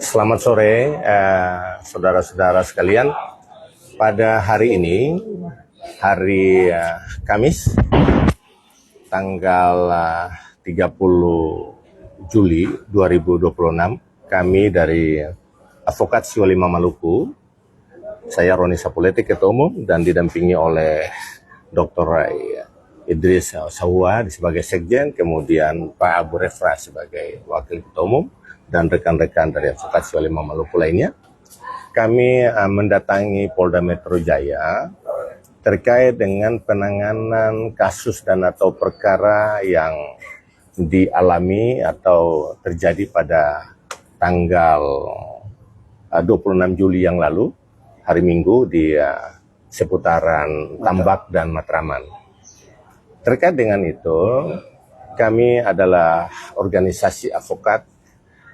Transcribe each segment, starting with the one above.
Selamat sore, saudara-saudara sekalian. Pada hari ini, hari Kamis, tanggal 30 Juli 2026, kami dari Advokat Siwa5 Maluku, saya Roni Sapuleti, Ketua Umum, dan didampingi oleh Dr. Idris Sahua sebagai Sekjen, kemudian Pak Abu Refra sebagai Wakil Ketua Umum, dan rekan-rekan dari Advokat Siwa5 Maluku lainnya. Kami mendatangi Polda Metro Jaya terkait dengan penanganan kasus dan atau perkara yang dialami atau terjadi pada tanggal 26 Juli yang lalu, hari Minggu, di seputaran Tambak dan Matraman. Terkait dengan itu, kami adalah organisasi advokat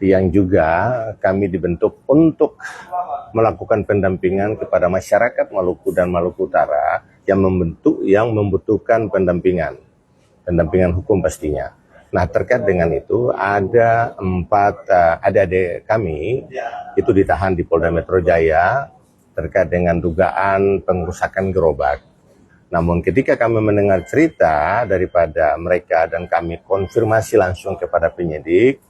yang juga kami dibentuk untuk melakukan pendampingan kepada masyarakat Maluku dan Maluku Utara yang membutuhkan pendampingan hukum pastinya. Nah, terkait dengan itu ada 4 adik-adik kami itu ditahan di Polda Metro Jaya terkait dengan dugaan pengerusakan gerobak. Namun ketika kami mendengar cerita daripada mereka dan kami konfirmasi langsung kepada penyidik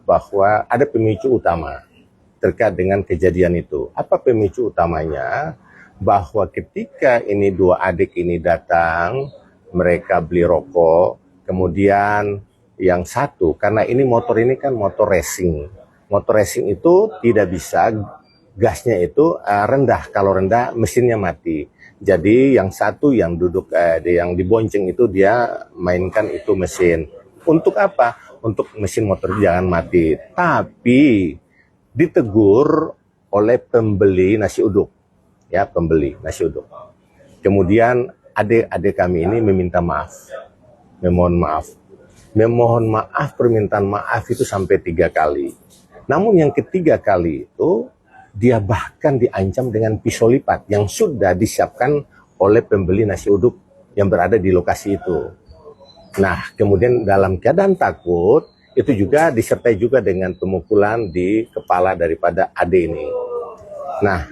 bahwa ada pemicu utama terkait dengan kejadian itu. Apa pemicu utamanya? Bahwa ketika ini 2 adik ini datang, mereka beli rokok, kemudian yang satu, karena ini motor ini kan motor racing. Motor racing itu tidak bisa, gasnya itu rendah, kalau rendah mesinnya mati. Jadi yang satu yang duduk, yang dibonceng itu dia mainkan itu mesin. Untuk apa? Untuk mesin motor jangan mati. Tapi ditegur oleh pembeli nasi uduk. Ya, pembeli nasi uduk. Kemudian adik-adik kami ini meminta maaf. Memohon maaf. Memohon maaf, permintaan maaf itu sampai 3 kali. Namun yang ketiga kali itu dia bahkan diancam dengan pisau lipat yang sudah disiapkan oleh pembeli nasi uduk yang berada di lokasi itu. Nah, kemudian dalam keadaan takut, itu juga disertai juga dengan pemukulan di kepala daripada ade ini. Nah,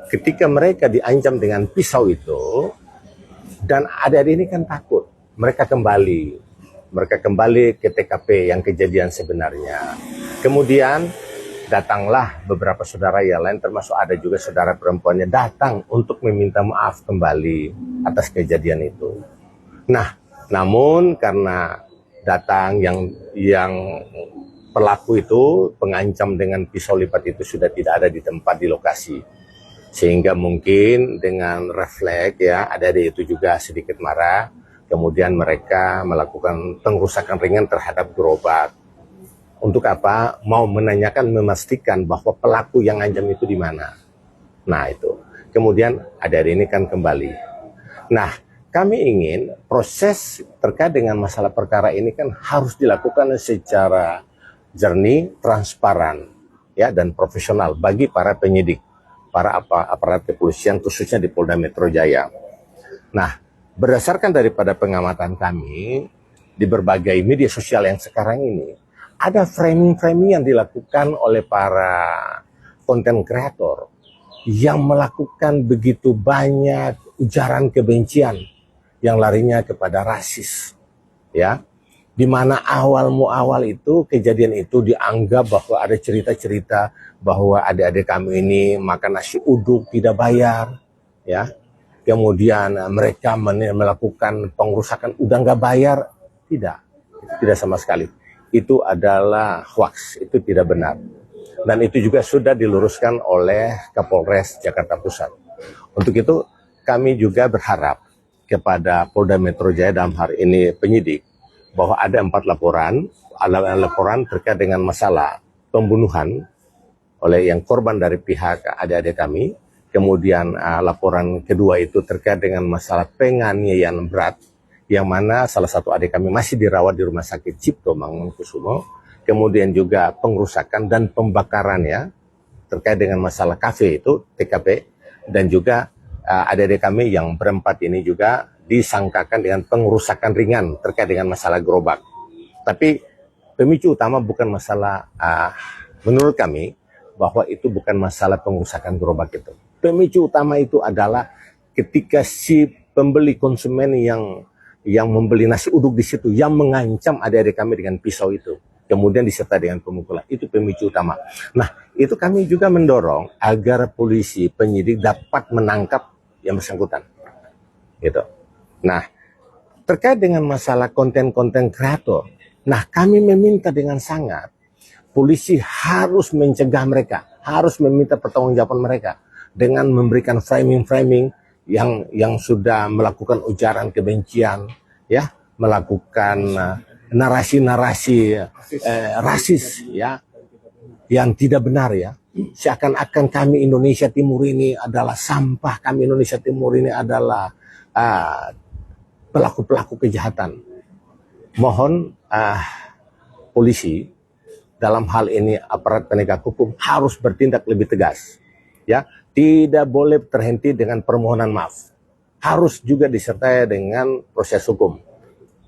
ketika mereka diancam dengan pisau itu, dan adik-adik ini kan takut, mereka kembali ke TKP yang kejadian sebenarnya. Kemudian datanglah beberapa saudara yang lain, termasuk ada juga saudara perempuannya datang untuk meminta maaf kembali atas kejadian itu. Nah, namun karena datang yang pelaku itu pengancam dengan pisau lipat itu sudah tidak ada di tempat di lokasi, sehingga mungkin dengan refleks ya adik-adik itu juga sedikit marah, kemudian mereka melakukan pengerusakan ringan terhadap gerobak. Untuk apa? Mau menanyakan, memastikan bahwa pelaku yang ngancam itu di mana. Nah itu. Kemudian adik-adik ini kan kembali. Nah, kami ingin proses terkait dengan masalah perkara ini kan harus dilakukan secara jernih, transparan, ya, dan profesional bagi para penyidik, para aparat kepolisian khususnya di Polda Metro Jaya. Nah, berdasarkan daripada pengamatan kami di berbagai media sosial yang sekarang ini, ada framing-framing yang dilakukan oleh para konten kreator yang melakukan begitu banyak ujaran kebencian yang larinya kepada rasis, ya, di mana awal itu kejadian itu dianggap bahwa ada cerita-cerita bahwa adik-adik kami ini makan nasi uduk tidak bayar, ya, kemudian mereka melakukan pengerusakan udah nggak bayar, tidak sama sekali. Itu adalah hoax, itu tidak benar. Dan itu juga sudah diluruskan oleh Kapolres Jakarta Pusat. Untuk itu kami juga berharap kepada Polda Metro Jaya dalam hari ini penyidik bahwa ada 4 laporan terkait dengan masalah pembunuhan oleh yang korban dari pihak adik-adik kami. Kemudian laporan kedua itu terkait dengan masalah penganiayaan berat, yang mana salah satu adik kami masih dirawat di Rumah Sakit Cipto Mangunkusumo. Kemudian juga pengerusakan dan pembakaran ya terkait dengan masalah kafe itu TKP, dan juga adik-adik kami yang berempat ini juga disangkakan dengan pengerusakan ringan terkait dengan masalah gerobak. Tapi pemicu utama bukan masalah Menurut kami bahwa itu bukan masalah pengusakan gerobak itu. Pemicu utama itu adalah ketika si pembeli konsumen yang membeli nasi uduk di situ yang mengancam adik-adik kami dengan pisau itu. Kemudian disertai dengan pemukulan. Itu pemicu utama. Nah, itu kami juga mendorong agar polisi, penyidik dapat menangkap yang bersangkutan. Gitu. Nah, terkait dengan masalah konten-konten kreator, nah kami meminta dengan sangat, polisi harus mencegah mereka, harus meminta pertanggungjawaban mereka dengan memberikan framing-framing yang sudah melakukan ujaran kebencian, ya, melakukan narasi-narasi rasis, ya, yang tidak benar, ya. Seakan-akan kami Indonesia Timur ini adalah sampah, kami Indonesia Timur ini adalah pelaku-pelaku kejahatan. Mohon polisi dalam hal ini aparat penegak hukum harus bertindak lebih tegas, ya. Tidak boleh terhenti dengan permohonan maaf, harus juga disertai dengan proses hukum,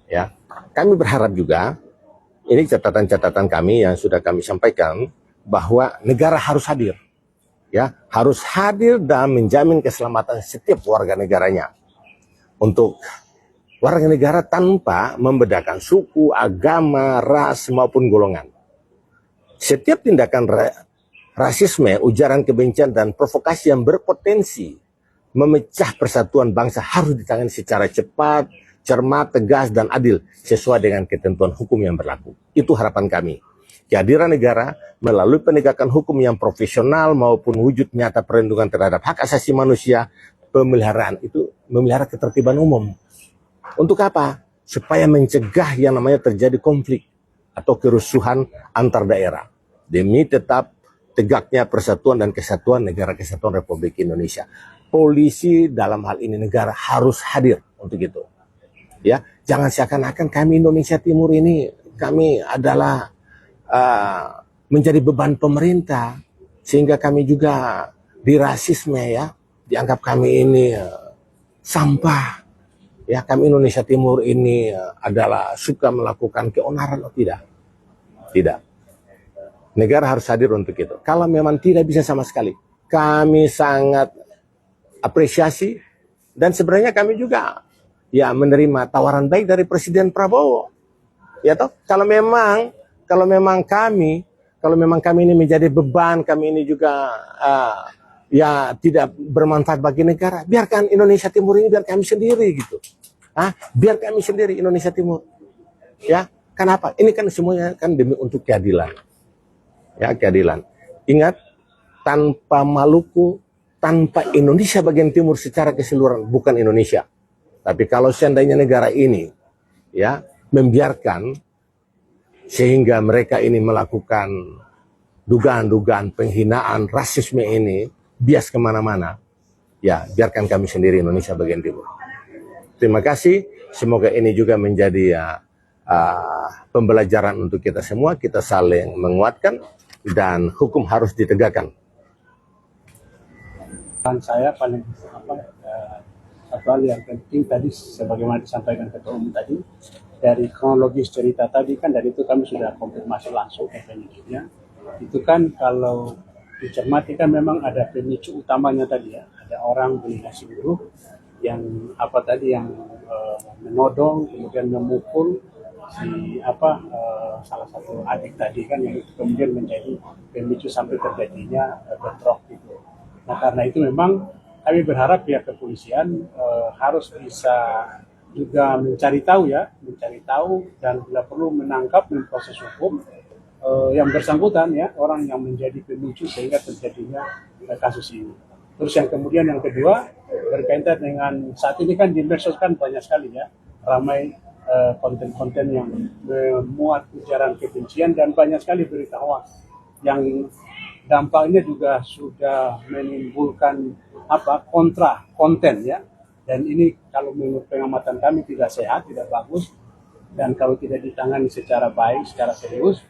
ya. Kami berharap juga, ini catatan-catatan kami yang sudah kami sampaikan, bahwa negara harus hadir, ya, harus hadir dan menjamin keselamatan setiap warga negaranya. Untuk warga negara tanpa membedakan suku, agama, ras maupun golongan. Setiap tindakan rasisme, ujaran kebencian dan provokasi yang berpotensi memecah persatuan bangsa harus ditangani secara cepat, cermat, tegas, dan adil sesuai dengan ketentuan hukum yang berlaku. Itu harapan kami. Kehadiran negara melalui penegakan hukum yang profesional maupun wujud nyata perlindungan terhadap hak asasi manusia, pemeliharaan itu memelihara ketertiban umum. Untuk apa? Supaya mencegah yang namanya terjadi konflik atau kerusuhan antar daerah demi tetap tegaknya persatuan dan kesatuan negara kesatuan Republik Indonesia. Polisi dalam hal ini negara harus hadir untuk itu. Ya, jangan seakan-akan kami Indonesia Timur ini kami adalah menjadi beban pemerintah sehingga kami juga dirasisme, ya, dianggap kami ini sampah, ya, kami Indonesia Timur ini adalah suka melakukan keonaran. Oh, tidak, negara harus hadir untuk itu. Kalau memang tidak bisa sama sekali, kami sangat apresiasi dan sebenarnya kami juga ya menerima tawaran baik dari Presiden Prabowo, ya toh. Kalau memang kami ini menjadi beban, kami ini juga ya tidak bermanfaat bagi negara, biarkan Indonesia Timur ini biar kami sendiri gitu. Biar kami sendiri Indonesia Timur. Ya, kenapa? Ini kan semuanya kan demi untuk keadilan. Ya, keadilan. Ingat, tanpa Maluku, tanpa Indonesia bagian timur secara keseluruhan bukan Indonesia. Tapi kalau seandainya negara ini ya membiarkan sehingga mereka ini melakukan dugaan-dugaan penghinaan, rasisme ini bias kemana-mana, ya biarkan kami sendiri Indonesia bagian timur. Terima kasih, semoga ini juga menjadi pembelajaran untuk kita semua, kita saling menguatkan dan hukum harus ditegakkan. Saya paling satu hal yang penting tadi sebagaimana disampaikan Ketua Umum tadi, dari kronologis cerita tadi kan dari itu kami sudah konfirmasi langsung ke penyidiknya. Itu kan kalau dicermati kan memang ada pemicu utamanya tadi, ya, ada orang beli nasi uduk yang yang menodong kemudian memukul salah satu adik tadi kan, yang itu kemudian menjadi pemicu sampai terjadinya bentrok gitu. Nah, karena itu memang kami berharap pihak kepolisian harus bisa juga mencari tahu dan bila perlu menangkap, memproses hukum yang bersangkutan, ya, orang yang menjadi pemicu sehingga terjadinya kasus ini. Terus yang kemudian yang kedua berkaitan dengan saat ini kan di medsos kan banyak sekali, ya, ramai konten-konten yang memuat ujaran kebencian dan banyak sekali berita hoax yang dampaknya juga sudah menimbulkan kontra konten, ya. Dan ini kalau menurut pengamatan kami tidak sehat, tidak bagus, dan kalau tidak ditangani secara baik, secara serius,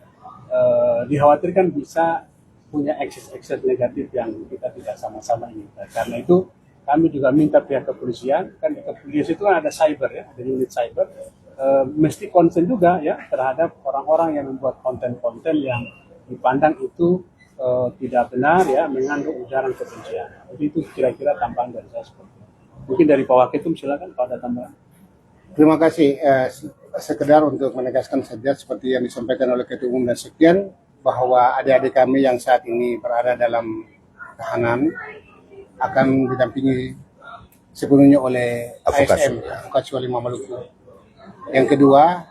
dikhawatirkan bisa punya ekses negatif yang kita tidak sama-sama inginkan. Karena itu kami juga minta pihak kepolisian, kan di kepolisian itu kan ada cyber, ya, ada unit cyber, mesti konsen juga, ya, terhadap orang-orang yang membuat konten-konten yang dipandang itu tidak benar ya, mengandung ujaran kebencian. Jadi itu kira-kira tambahan dari saya seperti itu. Mungkin dari Pak Waketum silakan kalau ada tambahan. Terima kasih. Sekedar untuk menegaskan saja seperti yang disampaikan oleh Ketua Umum dan Sekjen bahwa adik-adik kami yang saat ini berada dalam tahanan akan didampingi sepenuhnya oleh ASM, Advokasi Wali Maluku. Yang kedua,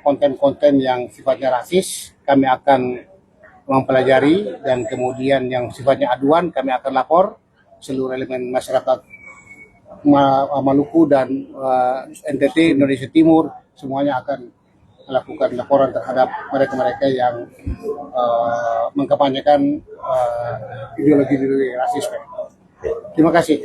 konten-konten yang sifatnya rasis kami akan mempelajari, dan kemudian yang sifatnya aduan kami akan lapor seluruh elemen masyarakat Maluku dan NTT Indonesia Timur, semuanya akan melakukan laporan terhadap mereka-mereka yang mengkampanyekan ideologi rasisme. Terima kasih.